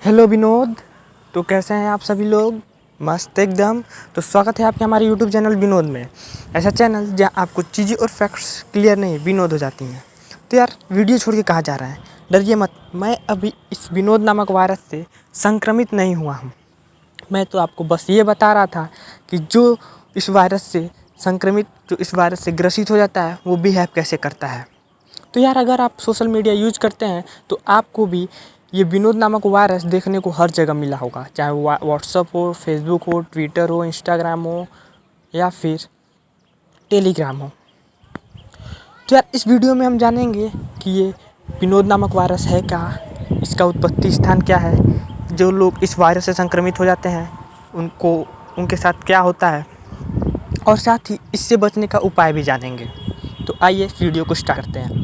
Hello Vinod. तो कैसे हैं आप सभी लोग? मस्त एकदम। तो स्वागत है आपके हमारे यूट्यूब चैनल विनोद में। ऐसा चैनल जहां आपको चीज़ें और फैक्ट्स क्लियर नहीं विनोद हो जाती हैं। तो यार वीडियो छोड़ के कहाँ जा रहा है? डरिए मत, मैं अभी इस विनोद नामक वायरस से संक्रमित नहीं हुआ हूँ। मैं तो आपको बस ये बता रहा था कि जो इस वायरस से ग्रसित हो जाता है वो बिहेव कैसे करता है। तो यार अगर आप सोशल मीडिया यूज करते हैं तो आपको भी ये विनोद नामक वायरस देखने को हर जगह मिला होगा, चाहे वो व्हाट्सअप हो, फेसबुक हो, ट्विटर हो, इंस्टाग्राम हो या फिर टेलीग्राम हो। तो यार इस वीडियो में हम जानेंगे कि ये विनोद नामक वायरस है क्या, इसका उत्पत्ति स्थान क्या है, जो लोग इस वायरस से संक्रमित हो जाते हैं उनके साथ क्या होता है, और साथ ही इससे बचने का उपाय भी जानेंगे। तो आइए इस वीडियो को स्टार्ट करते हैं।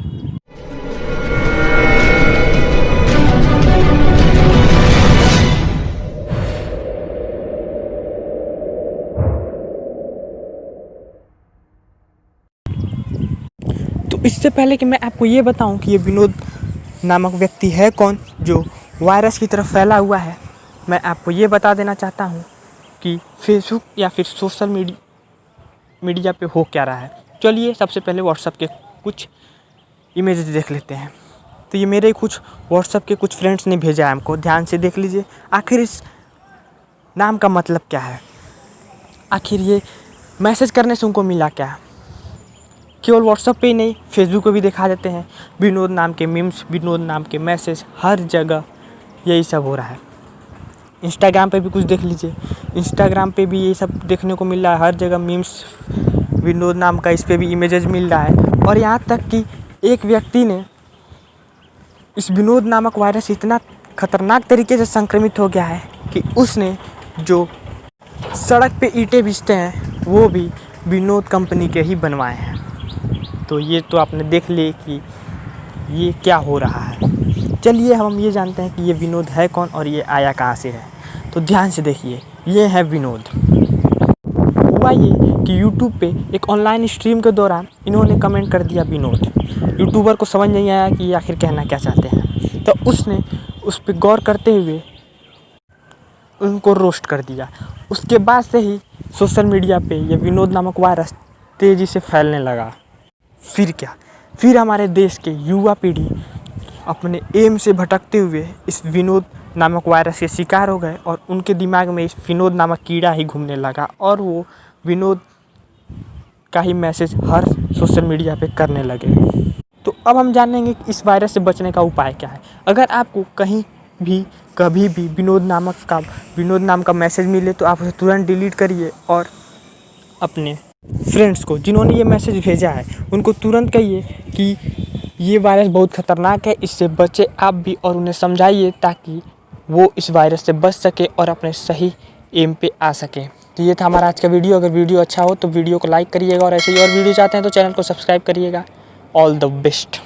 तो इससे पहले कि मैं आपको ये बताऊं कि ये विनोद नामक व्यक्ति है कौन जो वायरस की तरफ फैला हुआ है, मैं आपको ये बता देना चाहता हूं कि फेसबुक या फिर सोशल मीडिया पे हो क्या रहा है। चलिए सबसे पहले व्हाट्सअप के कुछ इमेजेस देख लेते हैं। तो ये मेरे कुछ व्हाट्सअप के कुछ फ्रेंड्स ने भेजा है हमको, ध्यान से देख लीजिए। आखिर इस नाम का मतलब क्या है, आखिर ये मैसेज करने से उनको मिला क्या। केवल व्हाट्सअप पे ही नहीं, फेसबुक पे भी दिखा देते हैं विनोद नाम के मीम्स, विनोद नाम के मैसेज, हर जगह यही सब हो रहा है। इंस्टाग्राम पे भी कुछ देख लीजिए, इंस्टाग्राम पे भी ये सब देखने को मिल रहा है, हर जगह मीम्स विनोद नाम का, इस पे भी इमेजेस मिल रहा है। और यहाँ तक कि एक व्यक्ति ने इस विनोद नामक वायरस से इतना खतरनाक तरीके से संक्रमित हो गया है कि उसने जो सड़क पे ईंटें बेचते हैं वो भी विनोद कंपनी के ही बनवाए हैं। तो ये तो आपने देख लिए कि ये क्या हो रहा है। चलिए हम ये जानते हैं कि ये विनोद है कौन और ये आया कहाँ से है। तो ध्यान से देखिए, ये है विनोद। हुआ ये कि यूट्यूब पे एक ऑनलाइन स्ट्रीम के दौरान इन्होंने कमेंट कर दिया विनोद। यूट्यूबर को समझ नहीं आया कि ये आखिर कहना क्या चाहते हैं, तो उसने उस पर गौर करते हुए उनको रोस्ट कर दिया। उसके बाद से ही सोशल मीडिया पे ये विनोद नामक वायरस तेज़ी से फैलने लगा। फिर क्या, फिर हमारे देश के युवा पीढ़ी अपने एम से भटकते हुए इस विनोद नामक वायरस के शिकार हो गए और उनके दिमाग में इस विनोद नामक कीड़ा ही घूमने लगा और वो विनोद का ही मैसेज हर सोशल मीडिया पे करने लगे। तो अब हम जानेंगे कि इस वायरस से बचने का उपाय क्या है। अगर आपको कहीं भी कभी भी विनोद नाम का मैसेज मिले तो आप उसे तुरंत डिलीट करिए और अपने फ्रेंड्स को जिन्होंने ये मैसेज भेजा है उनको तुरंत कहिए कि ये वायरस बहुत ख़तरनाक है, इससे बचे आप भी, और उन्हें समझाइए ताकि वो इस वायरस से बच सके और अपने सही एम पे आ सके। तो ये था हमारा आज का वीडियो। अगर वीडियो अच्छा हो तो वीडियो को लाइक करिएगा और ऐसे ही और वीडियो चाहते हैं तो चैनल को सब्सक्राइब करिएगा। All the best.